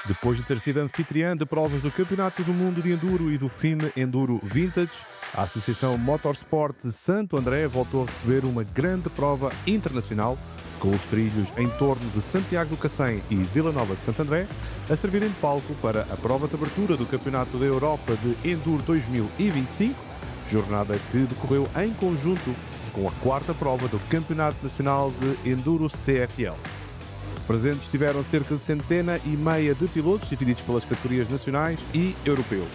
Depois de ter sido anfitriã de provas do Campeonato do Mundo de Enduro e do FIM Enduro Vintage, a Associação Motorsport de Santo André voltou a receber uma grande prova internacional, com os trilhos em torno de Santiago do Cacém e Vila Nova de Santo André a servirem de palco para a prova de abertura do Campeonato da Europa de Enduro 2025, jornada que decorreu em conjunto com a quarta prova do Campeonato Nacional de Enduro CFL. Presentes estiveram cerca de centena e meia de pilotos, divididos pelas categorias nacionais e europeu.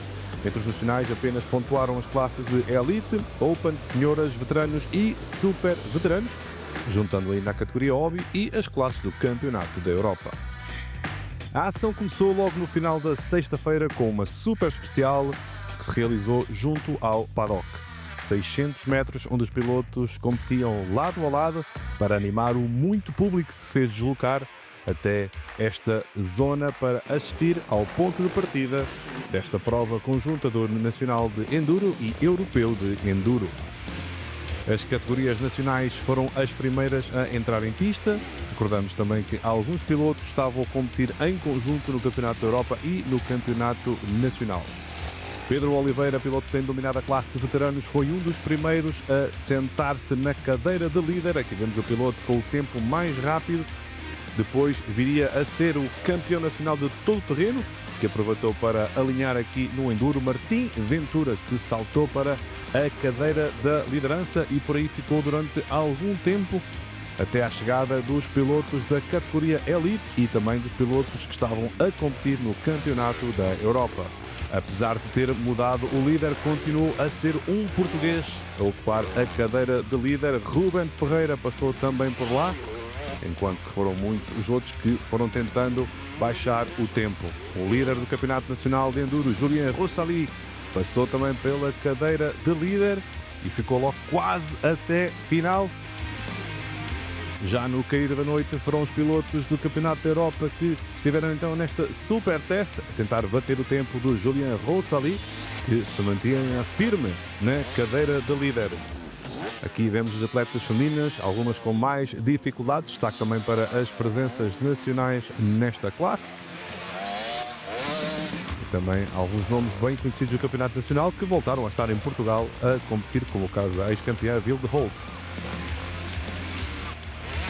Entre os nacionais apenas pontuaram as classes de Elite, Open, Senhoras, Veteranos e Super Veteranos, juntando ainda a categoria Hobby e as classes do Campeonato da Europa. A ação começou logo no final da sexta-feira com uma super especial que se realizou junto ao paddock. 600 metros onde os pilotos competiam lado a lado para animar o muito público que se fez deslocar até esta zona para assistir ao ponto de partida desta prova conjunta do Nacional de Enduro e Europeu de Enduro. As categorias nacionais foram as primeiras a entrar em pista. Recordamos também que alguns pilotos estavam a competir em conjunto no Campeonato da Europa e no Campeonato Nacional. Pedro Oliveira, piloto que tem dominado a classe de veteranos, foi um dos primeiros a sentar-se na cadeira de líder. Aqui vemos o piloto com o tempo mais rápido. Depois viria a ser o campeão nacional de todo o terreno, que aproveitou para alinhar aqui no Enduro, Martim Ventura, que saltou para a cadeira da liderança e por aí ficou durante algum tempo, até à chegada dos pilotos da categoria Elite e também dos pilotos que estavam a competir no Campeonato da Europa. Apesar de ter mudado o líder, continuou a ser um português a ocupar a cadeira de líder. Ruben Ferreira passou também por lá, enquanto que foram muitos os outros que foram tentando baixar o tempo. O líder do Campeonato Nacional de Enduro, Julien Rossali, passou também pela cadeira de líder e ficou logo quase até final. Já no cair da noite foram os pilotos do Campeonato da Europa que estiveram então nesta super test a tentar bater o tempo do Julien Rossali, que se mantinha firme na cadeira de líder. Aqui vemos as atletas femininas, algumas com mais dificuldades, destaque também para as presenças nacionais nesta classe. E também alguns nomes bem conhecidos do Campeonato Nacional que voltaram a estar em Portugal a competir, como o caso da ex-campeã Vilde Holt.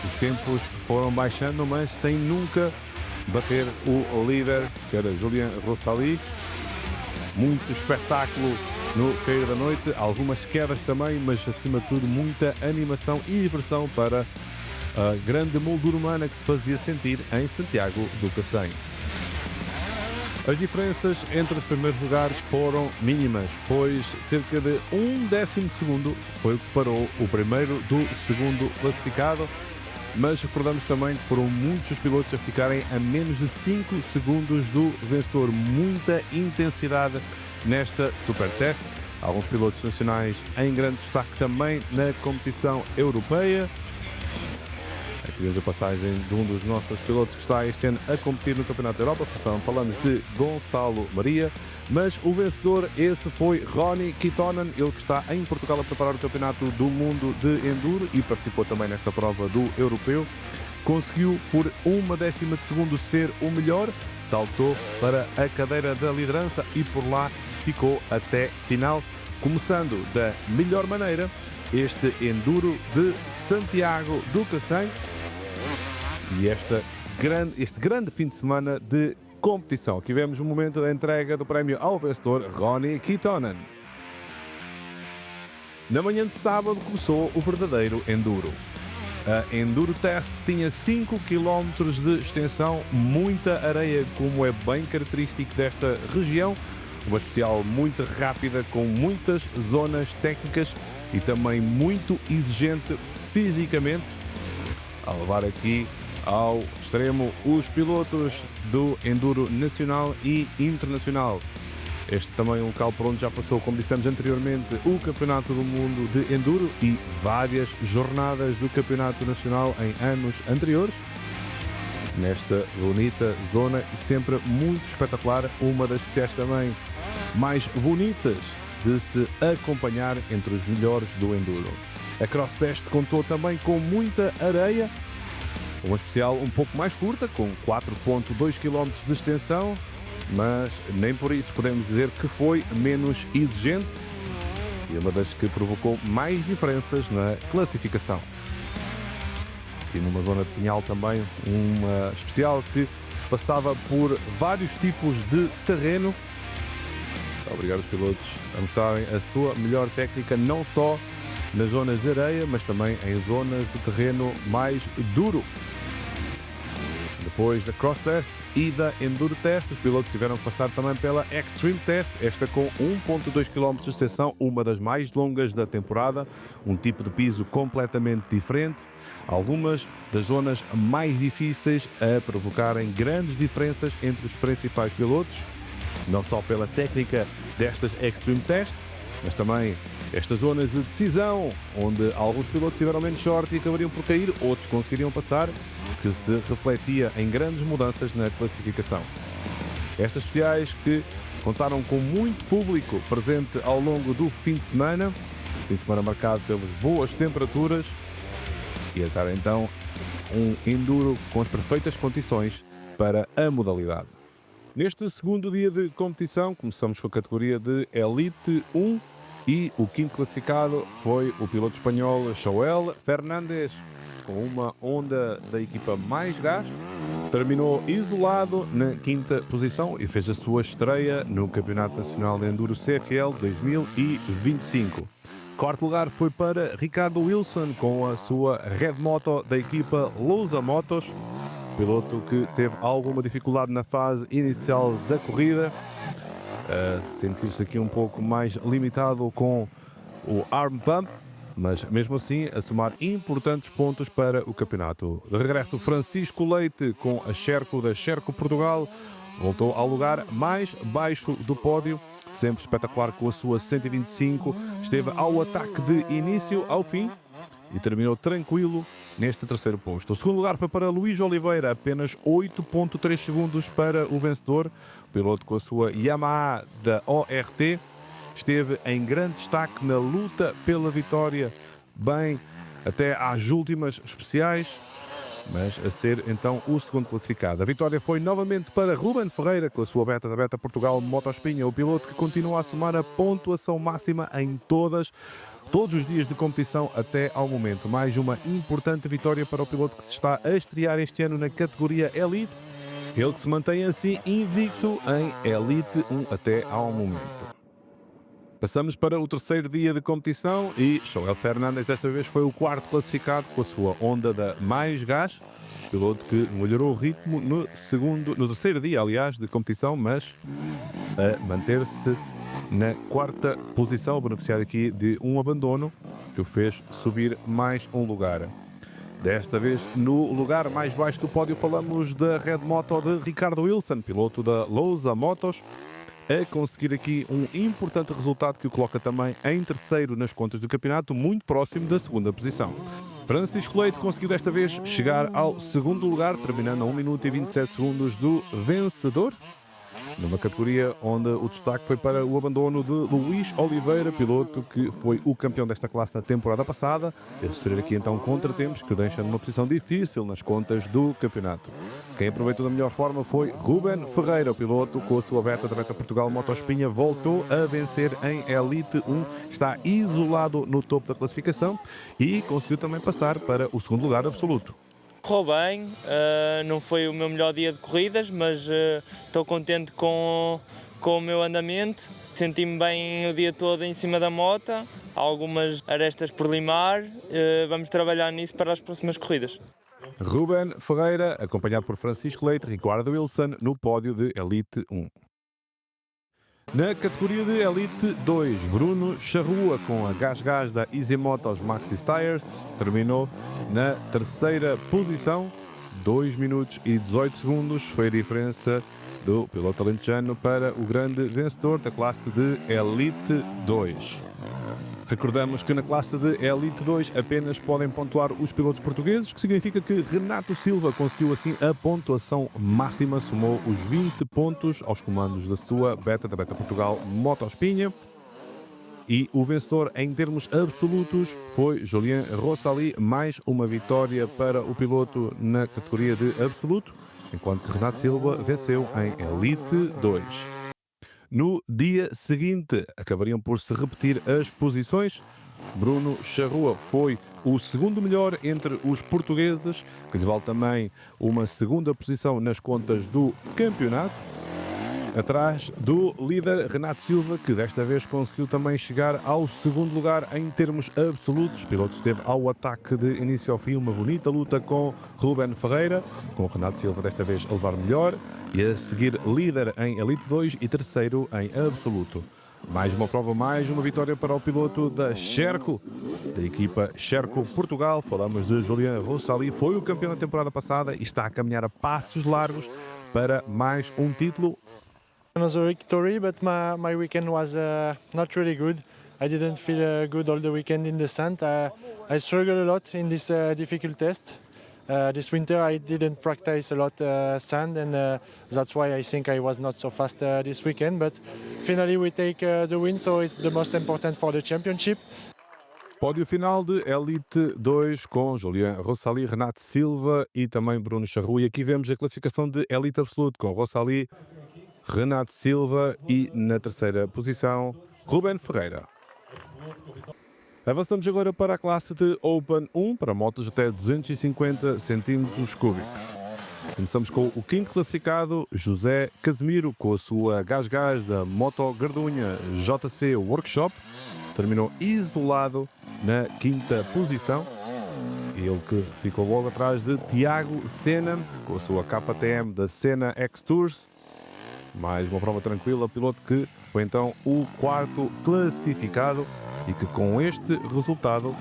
Os tempos foram baixando, mas sem nunca bater o líder, que era Julien Rossali. Muito espetáculo no cair da noite, algumas quedas também, mas acima de tudo muita animação e diversão para a grande moldura humana que se fazia sentir em Santiago do Cacém. As diferenças entre os primeiros lugares foram mínimas, pois cerca de 1/10 segundo foi o que separou o primeiro do segundo classificado, mas recordamos também que foram muitos os pilotos a ficarem a menos de 5 segundos do vencedor. Muita intensidade nesta super test. Alguns pilotos nacionais em grande destaque também na competição europeia. Aqui vemos a passagem de um dos nossos pilotos que está este ano a competir no Campeonato da Europa. Falamos de Gonçalo Maria, mas o vencedor esse foi Ronnie Kittonen, ele que está em Portugal a preparar o Campeonato do Mundo de Enduro e participou também nesta prova do Europeu. Conseguiu por 1/10 de segundo ser o melhor, saltou para a cadeira da liderança e por lá ficou até final, começando da melhor maneira este Enduro de Santiago do Cacém e este grande fim de semana de competição. Aqui vemos o momento da entrega do prémio ao vencedor Ronnie Kittonen. Na manhã de sábado começou o verdadeiro Enduro. A Enduro Test tinha 5 km de extensão, muita areia, como é bem característico desta região, uma especial muito rápida, com muitas zonas técnicas e também muito exigente fisicamente, a levar aqui ao extremo os pilotos do Enduro nacional e internacional. Este também é um local por onde já passou, como dissemos anteriormente, o Campeonato do Mundo de Enduro e várias jornadas do Campeonato Nacional em anos anteriores. Nesta bonita zona e sempre muito espetacular, uma das especiais também mais bonitas de se acompanhar entre os melhores do Enduro. A Cross Test contou também com muita areia Uma especial um pouco mais curta, com 4,2 km de extensão, mas nem por isso podemos dizer que foi menos exigente e uma das que provocou mais diferenças na classificação. E numa zona de Pinhal também, uma especial que passava por vários tipos de terreno. Obrigado aos pilotos a mostrarem a sua melhor técnica, não só nas zonas de areia, mas também em zonas de terreno mais duro. Depois da Cross Test e da Enduro Test, os pilotos tiveram que passar também pela Extreme Test, esta com 1,2 km de extensão, uma das mais longas da temporada, um tipo de piso completamente diferente, algumas das zonas mais difíceis a provocarem grandes diferenças entre os principais pilotos, não só pela técnica destas Extreme Test, mas também estas zonas de decisão, onde alguns pilotos tiveram menos sorte e acabariam por cair, outros conseguiriam passar, que se refletia em grandes mudanças na classificação. Estas especiais que contaram com muito público presente ao longo do fim de semana marcado pelas boas temperaturas, e a dar então um enduro com as perfeitas condições para a modalidade. Neste segundo dia de competição, começamos com a categoria de Elite 1 e o quinto classificado foi o piloto espanhol Joel Fernández, com uma Honda da equipa mais gás. Terminou isolado na quinta posição e fez a sua estreia no Campeonato Nacional de Enduro CFL 2025. Quarto lugar foi para Ricardo Wilson com a sua Red Moto da equipa Lousa Motos, piloto que teve alguma dificuldade na fase inicial da corrida, sentir-se aqui um pouco mais limitado com o arm pump, mas mesmo assim a somar importantes pontos para o campeonato. De regresso, Francisco Leite com a Sherco da Sherco Portugal voltou ao lugar mais baixo do pódio, sempre espetacular com a sua 125, esteve ao ataque de início ao fim e terminou tranquilo neste terceiro posto. O segundo lugar foi para Luís Oliveira, apenas 8,3 segundos para o vencedor. O piloto com a sua Yamaha da ORT esteve em grande destaque na luta pela vitória, bem até às últimas especiais, mas a ser então o segundo classificado. A vitória foi novamente para Ruben Ferreira com a sua Beta da Beta Portugal Motospinha, o piloto que continua a somar a pontuação máxima em todos os dias de competição até ao momento. Mais uma importante vitória para o piloto que se está a estrear este ano na categoria Elite. Ele que se mantém assim invicto em Elite 1 até ao momento. Passamos para o terceiro dia de competição e Joel Fernández desta vez foi o quarto classificado com a sua Honda da mais gás, piloto que melhorou o ritmo no terceiro dia, aliás, de competição, mas a manter-se na quarta posição, beneficiar aqui de um abandono que o fez subir mais um lugar. Desta vez, no lugar mais baixo do pódio, falamos da Red Moto de Ricardo Wilson, piloto da Lousa Motos, a conseguir aqui um importante resultado que o coloca também em terceiro nas contas do campeonato, muito próximo da segunda posição. Francisco Leite conseguiu desta vez chegar ao segundo lugar, terminando a 1 minuto e 27 segundos do vencedor, numa categoria onde o destaque foi para o abandono de Luís Oliveira, piloto que foi o campeão desta classe na temporada passada, a sofrer aqui então contratempos que o deixam numa posição difícil nas contas do campeonato. Quem aproveitou da melhor forma foi Ruben Ferreira, o piloto com a sua Beta da Beta Portugal Motospinha, voltou a vencer em Elite 1, está isolado no topo da classificação e conseguiu também passar para o segundo lugar absoluto. Correu bem, não foi o meu melhor dia de corridas, mas estou contente com o meu andamento. Senti-me bem o dia todo em cima da moto, há algumas arestas por limar, vamos trabalhar nisso para as próximas corridas. Ruben Ferreira, acompanhado por Francisco Leite, Ricardo Wilson, no pódio de Elite 1. Na categoria de Elite 2, Bruno Charrua com a Gás da Easy Motos Maxxis Tires terminou na terceira posição, 2 minutos e 18 segundos foi a diferença do piloto alentejano para o grande vencedor da classe de Elite 2. Recordamos que na classe de Elite 2 apenas podem pontuar os pilotos portugueses, o que significa que Renato Silva conseguiu assim a pontuação máxima, somou os 20 pontos aos comandos da sua Beta da Beta Portugal Motospinha. E o vencedor em termos absolutos foi Julien Rossali, mais uma vitória para o piloto na categoria de absoluto, enquanto que Renato Silva venceu em Elite 2. No dia seguinte, acabariam por se repetir as posições. Bruno Charrua foi o segundo melhor entre os portugueses, que lhe vale também uma segunda posição nas contas do campeonato, atrás do líder Renato Silva, que desta vez conseguiu também chegar ao segundo lugar em termos absolutos. O piloto esteve ao ataque de início ao fim, uma bonita luta com Ruben Ferreira, com Renato Silva desta vez a levar melhor, e a seguir líder em Elite 2 e terceiro em absoluto. Mais uma prova, mais uma vitória para o piloto da Sherco, da equipa Sherco Portugal. Falamos de Julien Rossali, foi o campeão da temporada passada e está a caminhar a passos largos para mais um título. Another victory, but my weekend was not really good. I didn't feel good all the weekend in the sand. I struggled a lot in this difficult test. This winter I didn't practice a lot sand, and that's why I think I was not so fast this weekend. But finally we take the win, so it's the most important for the championship. Pódio final de Elite 2 com Julien Rossali, Renato Silva e também Bruno Charrua. E aqui vemos a classificação de Elite Absoluto com Rossali, Renato Silva e na terceira posição Ruben Ferreira. Avançamos agora para a classe de Open 1 para motos até 250 centímetros cúbicos. Começamos com o quinto classificado, José Casemiro, com a sua Gás da Moto Gardunha JC Workshop. Terminou isolado na quinta posição. Ele que ficou logo atrás de Tiago Senna, com a sua KTM da Senna X Tours. Mais uma prova tranquila, piloto que foi então o quarto classificado e que com este resultado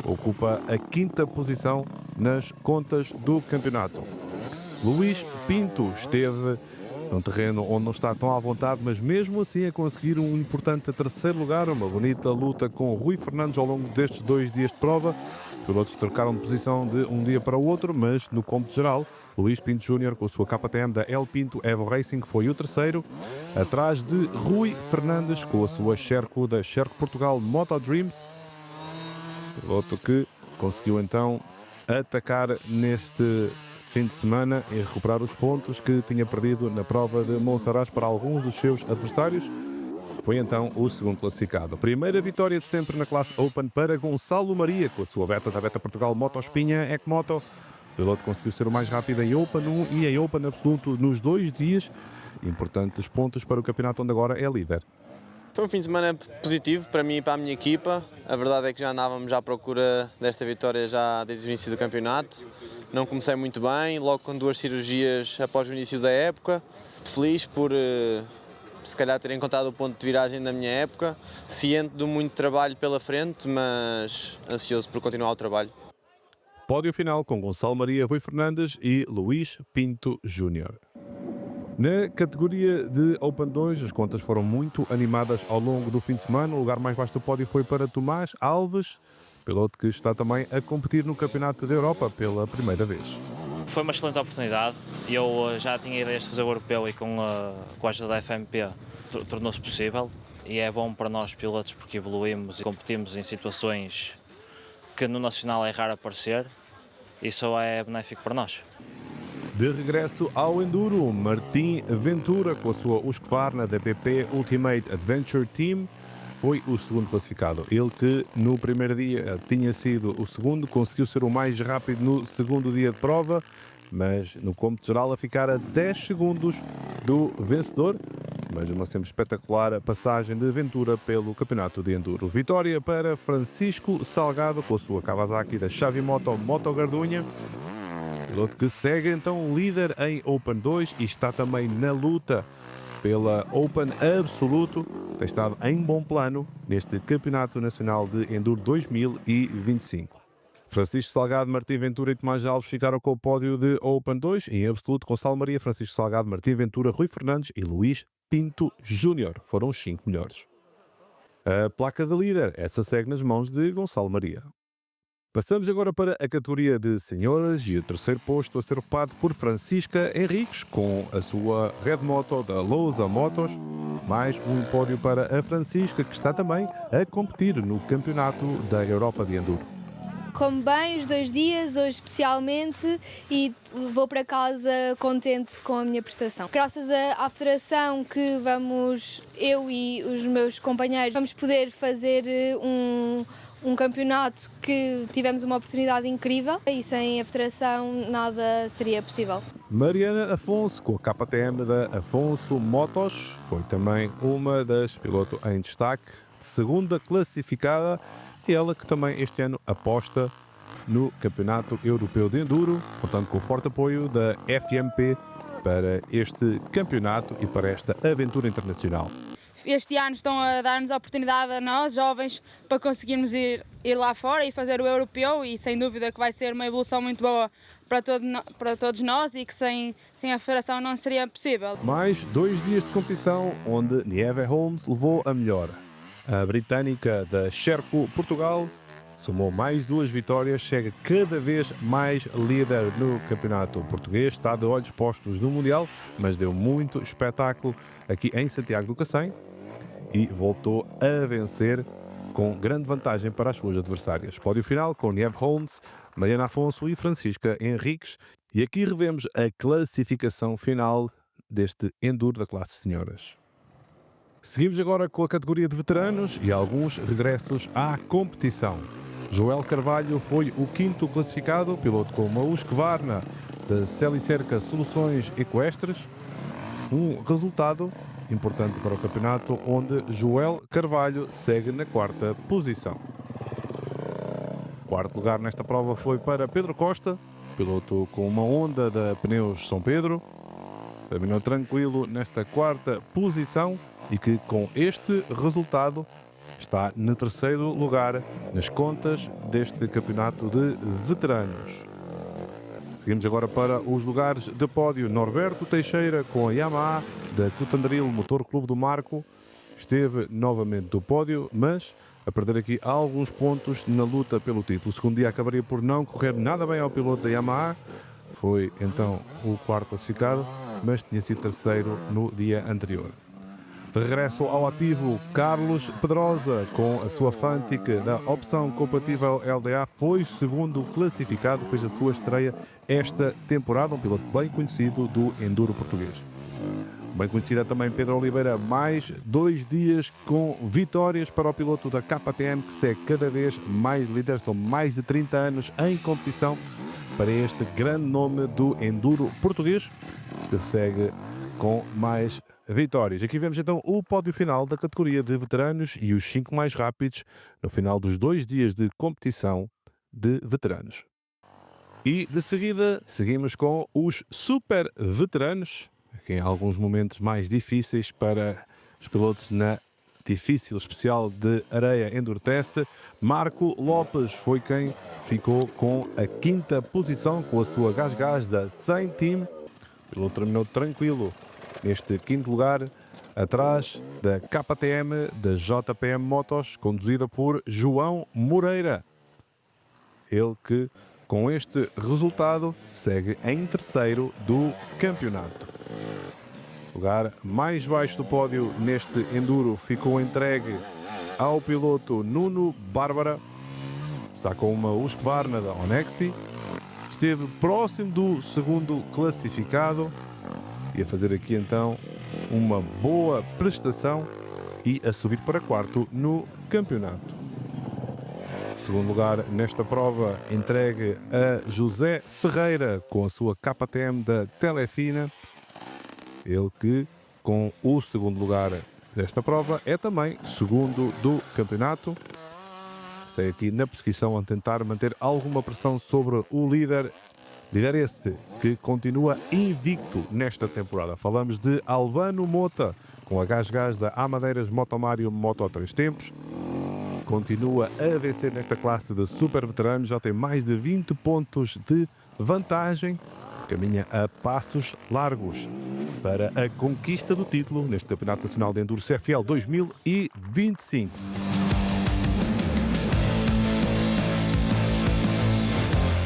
ocupa a quinta posição nas contas do campeonato. Luís Pinto esteve num terreno onde não está tão à vontade, mas mesmo assim a conseguir um importante terceiro lugar, uma bonita luta com Rui Fernandes ao longo destes 2 dias de prova. Os pilotos trocaram de posição de um dia para o outro, mas no cômputo geral, Luís Pinto Júnior com a sua KTM da El Pinto Evo Racing foi o terceiro, atrás de Rui Fernandes com a sua Sherco da Sherco Portugal Moto Dreams, piloto que conseguiu então atacar neste fim de semana e recuperar os pontos que tinha perdido na prova de Monsaraz para alguns dos seus adversários. Foi então o segundo classificado. Primeira vitória de sempre na classe Open para Gonçalo Maria, com a sua Beta da Beta Portugal Moto Espinha Ecmoto. O piloto conseguiu ser o mais rápido em Open 1 e em Open Absoluto nos 2 dias. Importantes pontos para o campeonato, onde agora é líder. Foi um fim de semana positivo para mim e para a minha equipa. A verdade é que já andávamos à procura desta vitória já desde o início do campeonato. Não comecei muito bem, logo com 2 cirurgias após o início da época. Feliz por se calhar ter encontrado o ponto de viragem da minha época. Ciente de muito trabalho pela frente, mas ansioso por continuar o trabalho. Pódio final com Gonçalo Maria, Rui Fernandes e Luís Pinto Júnior. Na categoria de Open 2, as contas foram muito animadas ao longo do fim de semana. O lugar mais baixo do pódio foi para Tomás Alves, piloto que está também a competir no Campeonato da Europa pela primeira vez. Foi uma excelente oportunidade. Eu já tinha ideias de fazer o europeu e com a ajuda da FMP tornou-se possível. E é bom para nós pilotos porque evoluímos e competimos em situações que no nacional é raro aparecer. Isso é benéfico para nós. De regresso ao Enduro, Martim Ventura, com a sua Husqvarna da BP Ultimate Adventure Team, foi o segundo classificado. Ele que no primeiro dia tinha sido o segundo, conseguiu ser o mais rápido no segundo dia de prova, mas no cômputo geral a ficar a 10 segundos do vencedor. Mas uma sempre espetacular passagem de Ventura pelo campeonato de Enduro. Vitória para Francisco Salgado com a sua Kawasaki da Chavimoto Moto Gardunha. Piloto que segue então líder em Open 2 e está também na luta pela Open Absoluto. Tem estado em bom plano neste Campeonato Nacional de Enduro 2025. Francisco Salgado, Martim Ventura e Tomás Alves ficaram com o pódio de Open 2. Em absoluto, Gonçalo Maria, Francisco Salgado, Martim Ventura, Rui Fernandes e Luís Pinto Júnior foram os 5 melhores. A placa de líder, essa segue nas mãos de Gonçalo Maria. Passamos agora para a categoria de senhoras e o terceiro posto a ser ocupado por Francisca Henriques com a sua Red Moto da Lousa Motos. Mais um pódio para a Francisca, que está também a competir no Campeonato da Europa de Enduro. Como bem os 2 dias, hoje especialmente, e vou para casa contente com a minha prestação. Graças à federação que eu e os meus companheiros, vamos poder fazer um campeonato que tivemos uma oportunidade incrível e sem a federação nada seria possível. Mariana Afonso, com a KTM da Afonso Motos, foi também uma das pilotos em destaque, segunda classificada, e ela que também este ano aposta no Campeonato Europeu de Enduro, contando com o forte apoio da FMP para este campeonato e para esta aventura internacional. Este ano estão a dar-nos a oportunidade a nós, jovens, para conseguirmos ir lá fora e fazer o europeu, e sem dúvida que vai ser uma evolução muito boa para todos nós e que sem a federação não seria possível. Mais 2 dias de competição onde Nieve Holmes levou a melhor. A britânica da Sherco Portugal somou mais 2 vitórias, chega cada vez mais líder no campeonato português, está de olhos postos no Mundial, mas deu muito espetáculo aqui em Santiago do Cacém e voltou a vencer com grande vantagem para as suas adversárias. Pódio final com Nieve Holmes, Mariana Afonso e Francisca Henriques. E aqui revemos a classificação final deste Enduro da classe Senhoras. Seguimos agora com a categoria de veteranos e alguns regressos à competição. Joel Carvalho foi o 5º classificado, piloto com uma Husqvarna da Celicerca Soluções Equestres. Um resultado importante para o campeonato, onde Joel Carvalho segue na 4ª posição. 4º lugar nesta prova foi para Pedro Costa, piloto com uma Honda da Pneus São Pedro. Terminou tranquilo nesta 4ª posição e que com este resultado está no 3º lugar nas contas deste campeonato de veteranos. Seguimos agora para os lugares de pódio. Norberto Teixeira com a Yamaha da Cotandril Motor Clube do Marco esteve novamente do pódio, mas a perder aqui alguns pontos na luta pelo título. O segundo dia acabaria por não correr nada bem ao piloto da Yamaha. Foi então o 4º classificado, mas tinha sido 3º no dia anterior. De regresso ao ativo, Carlos Pedrosa, com a sua Fantic da opção compatível LDA, foi 2º classificado, fez a sua estreia esta temporada, um piloto bem conhecido do Enduro português. Bem conhecida também Pedro Oliveira, mais 2 dias com vitórias para o piloto da KTM, que segue cada vez mais líder, são mais de 30 anos em competição para este grande nome do Enduro português, que segue com mais vitórias. Aqui vemos então o pódio final da categoria de veteranos e os 5 mais rápidos no final dos 2 dias de competição de veteranos. E de seguida seguimos com os super veteranos, que em alguns momentos mais difíceis para os pilotos na difícil especial de areia Enduro Test. Marco Lopes foi quem ficou com a 5ª posição com a sua Gás da 100 Team. O piloto terminou tranquilo neste 5º lugar, atrás da KTM da JPM Motos, conduzida por João Moreira. Ele que, com este resultado, segue em 3º do campeonato. O lugar mais baixo do pódio neste Enduro ficou entregue ao piloto Nuno Bárbara. Está com uma Husqvarna da Onexi. Esteve próximo do 2º classificado e a fazer aqui então uma boa prestação e a subir para 4º no campeonato. Segundo lugar nesta prova entregue a José Ferreira com a sua KTM da Telefina. Ele que, com o 2º lugar desta prova, é também 2º do campeonato. Está aqui na perseguição a tentar manter alguma pressão sobre o líder. Líder esse que continua invicto nesta temporada. Falamos de Albano Mota, com a Gás da Amadeiras Motomário Moto 3 Tempos. Continua a vencer nesta classe de super veteranos, já tem mais de 20 pontos de vantagem. Caminha a passos largos para a conquista do título neste Campeonato Nacional de Enduro CFL 2025.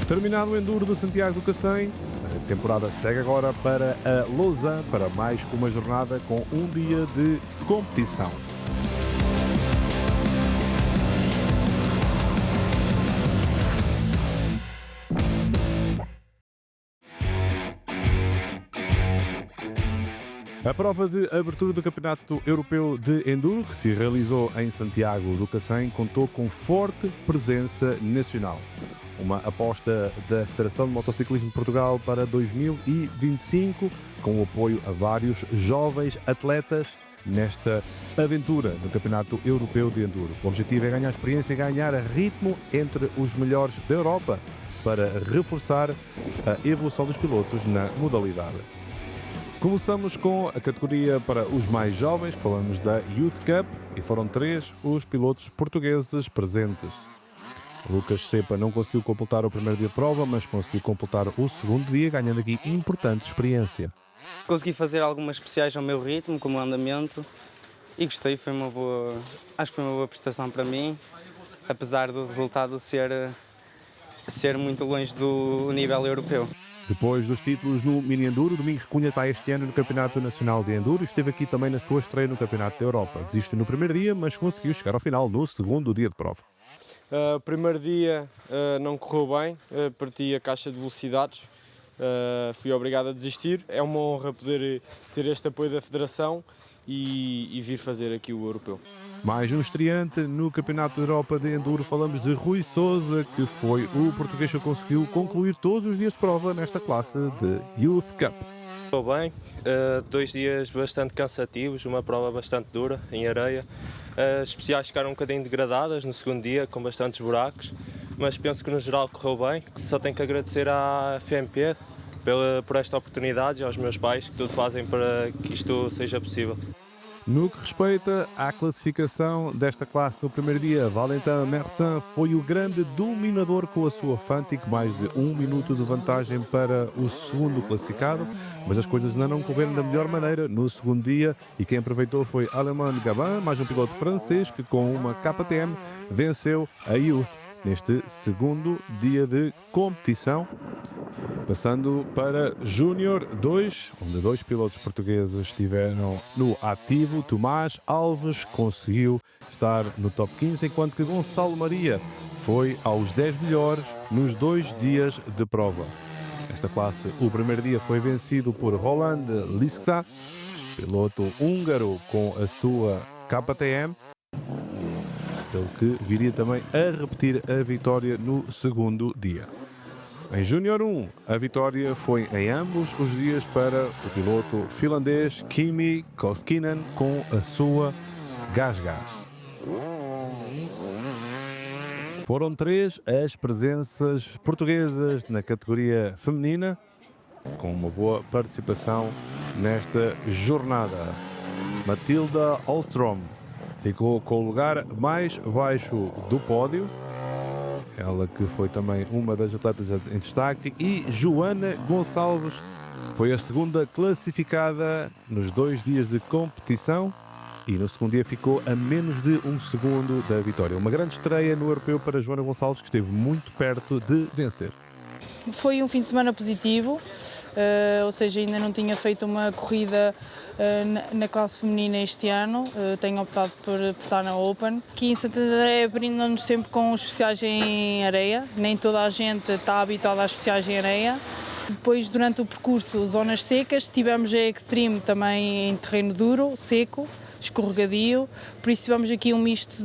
Terminado o Enduro do Santiago do Cacém, a temporada segue agora para a Lausanne para mais uma jornada com um dia de competição. A prova de abertura do Campeonato Europeu de Enduro, que se realizou em Santiago do Cacém, contou com forte presença nacional. Uma aposta da Federação de Motociclismo de Portugal para 2025, com o apoio a vários jovens atletas nesta aventura do Campeonato Europeu de Enduro. O objetivo é ganhar experiência e ganhar ritmo entre os melhores da Europa para reforçar a evolução dos pilotos na modalidade. Começamos com a categoria para os mais jovens, falamos da Youth Cup e foram 3 os pilotos portugueses presentes. Lucas Cepa não conseguiu completar o primeiro dia de prova, mas conseguiu completar o segundo dia, ganhando aqui importante experiência. Consegui fazer algumas especiais ao meu ritmo, como o andamento, e gostei, acho que foi uma boa prestação para mim, apesar do resultado ser muito longe do nível europeu. Depois dos títulos no Mini Enduro, Domingos Cunha está este ano no Campeonato Nacional de Enduro e esteve aqui também na sua estreia no Campeonato da Europa. Desistiu no primeiro dia, mas conseguiu chegar ao final no segundo dia de prova. O primeiro dia não correu bem, parti a caixa de velocidades, fui obrigado a desistir. É uma honra poder ter este apoio da Federação e vir fazer aqui o europeu. Mais um estreante no Campeonato da Europa de Enduro, falamos de Rui Sousa, que foi o português que conseguiu concluir todos os dias de prova nesta classe de Youth Cup. Estou bem, 2 dias bastante cansativos, uma prova bastante dura, em areia. As especiais ficaram um bocadinho degradadas no segundo dia, com bastantes buracos, mas penso que no geral correu bem. Só tenho que agradecer à FMP por esta oportunidade e aos meus pais, que tudo fazem para que isto seja possível. No que respeita à classificação desta classe no primeiro dia, Valentin Mersin foi o grande dominador com a sua Fantic, mais de 1 minuto de vantagem para o segundo classificado, mas as coisas ainda não correram da melhor maneira no segundo dia e quem aproveitou foi Alain Gabin, mais um piloto francês que com uma KTM venceu a Youth neste segundo dia de competição. Passando para Júnior 2, onde 2 pilotos portugueses estiveram no ativo. Tomás Alves conseguiu estar no top 15, enquanto que Gonçalo Maria foi aos 10 melhores nos 2 dias de prova. Nesta classe, o primeiro dia foi vencido por Roland Liska, piloto húngaro com a sua KTM. Ele que viria também a repetir a vitória no segundo dia. Em Júnior 1, a vitória foi em ambos os dias para o piloto finlandês Kimi Koskinen com a sua GasGas. Foram 3 as presenças portuguesas na categoria feminina, com uma boa participação nesta jornada. Matilda Holstrom ficou com o lugar mais baixo do pódio, ela que foi também uma das atletas em destaque, e Joana Gonçalves foi a segunda classificada nos 2 dias de competição e no segundo dia ficou a menos de 1 segundo da vitória. Uma grande estreia no europeu para Joana Gonçalves, que esteve muito perto de vencer. Foi um fim de semana positivo, ou seja, ainda não tinha feito uma corrida na classe feminina este ano, tenho optado por estar na Open. Aqui em Santo André brindam-nos sempre com especiais em areia, nem toda a gente está habituada às especiais em areia. Depois, durante o percurso, zonas secas, tivemos a Extreme também em terreno duro, seco, escorregadio, por isso tivemos aqui um misto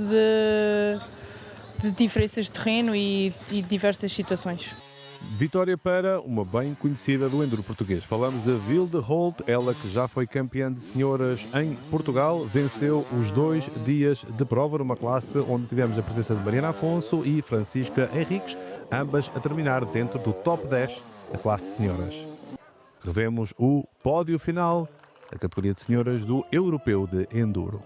de diferenças de terreno e diversas situações. Vitória para uma bem conhecida do enduro português. Falamos de Wilde Holt, ela que já foi campeã de senhoras em Portugal, venceu os 2 dias de prova numa classe onde tivemos a presença de Mariana Afonso e Francisca Henriques, ambas a terminar dentro do top 10 da classe de senhoras. Revemos o pódio final da categoria de senhoras do Europeu de Enduro.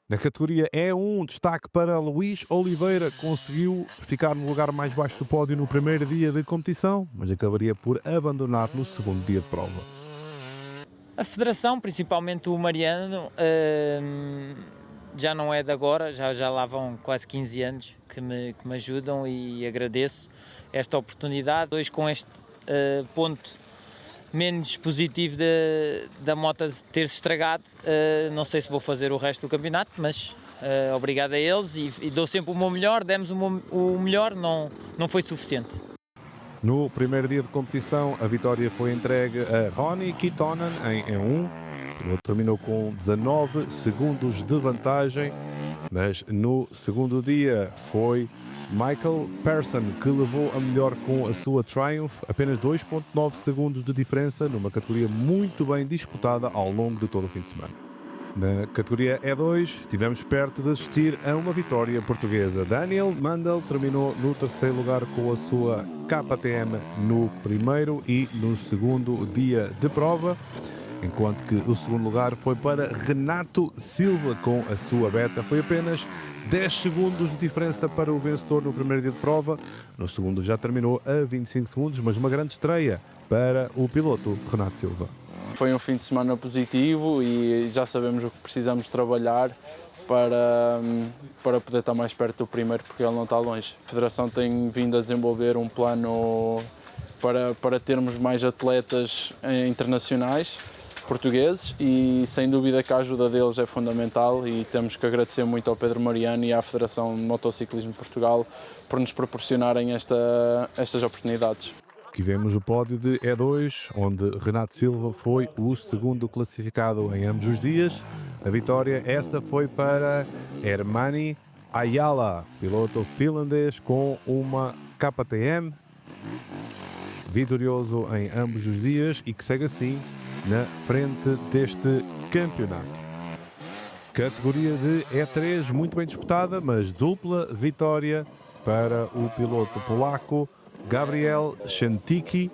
Na categoria E1, destaque para Luís Oliveira, conseguiu ficar no lugar mais baixo do pódio no primeiro dia de competição, mas acabaria por abandonar no segundo dia de prova. A Federação, principalmente o Mariano, já não é de agora, já lá vão quase 15 anos que me ajudam e agradeço esta oportunidade. Hoje com este ponto menos positivo da moto ter se estragado, não sei se vou fazer o resto do campeonato, mas obrigado a eles e dou sempre o meu melhor, demos o melhor, não foi suficiente. No primeiro dia de competição, a vitória foi entregue a Ronnie Kittonen em E1. Ele terminou com 19 segundos de vantagem, mas no segundo dia foi Michael Persson que levou a melhor com a sua Triumph, apenas 2,9 segundos de diferença numa categoria muito bem disputada ao longo de todo o fim de semana. Na categoria E2, estivemos perto de assistir a uma vitória portuguesa. Daniel Mandel terminou no terceiro lugar com a sua KTM no primeiro e no segundo dia de prova, enquanto que o segundo lugar foi para Renato Silva com a sua Beta. Foi apenas 10 segundos de diferença para o vencedor no primeiro dia de prova. No segundo já terminou a 25 segundos, mas uma grande estreia para o piloto Renato Silva. Foi um fim de semana positivo e já sabemos o que precisamos trabalhar para poder estar mais perto do primeiro, porque ele não está longe. A Federação tem vindo a desenvolver um plano para termos mais atletas internacionais portugueses e sem dúvida que a ajuda deles é fundamental e temos que agradecer muito ao Pedro Mariano e à Federação de Motociclismo de Portugal por nos proporcionarem estas oportunidades. Aqui vemos o pódio de E2, onde Renato Silva foi o segundo classificado em ambos os dias. A vitória essa foi para Hermani Ayala, piloto finlandês com uma KTM, vitorioso em ambos os dias e que segue assim na frente deste campeonato. Categoria de E3 muito bem disputada, mas dupla vitória para o piloto polaco Gabriel Szentiki.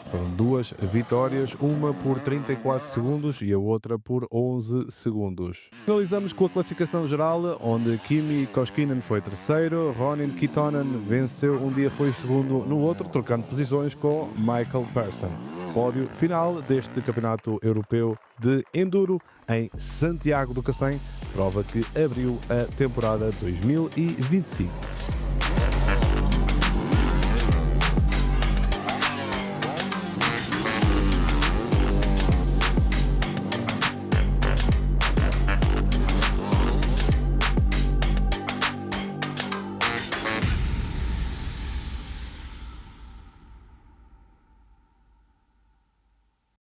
Foram duas vitórias, uma por 34 segundos e a outra por 11 segundos. Finalizamos com a classificação geral, onde Kimi Koskinen foi terceiro, Ronnie Kittonen venceu um dia, foi segundo no outro, trocando posições com Michael Persson. Pódio final deste Campeonato Europeu de Enduro em Santiago do Cacém, prova que abriu a temporada 2025.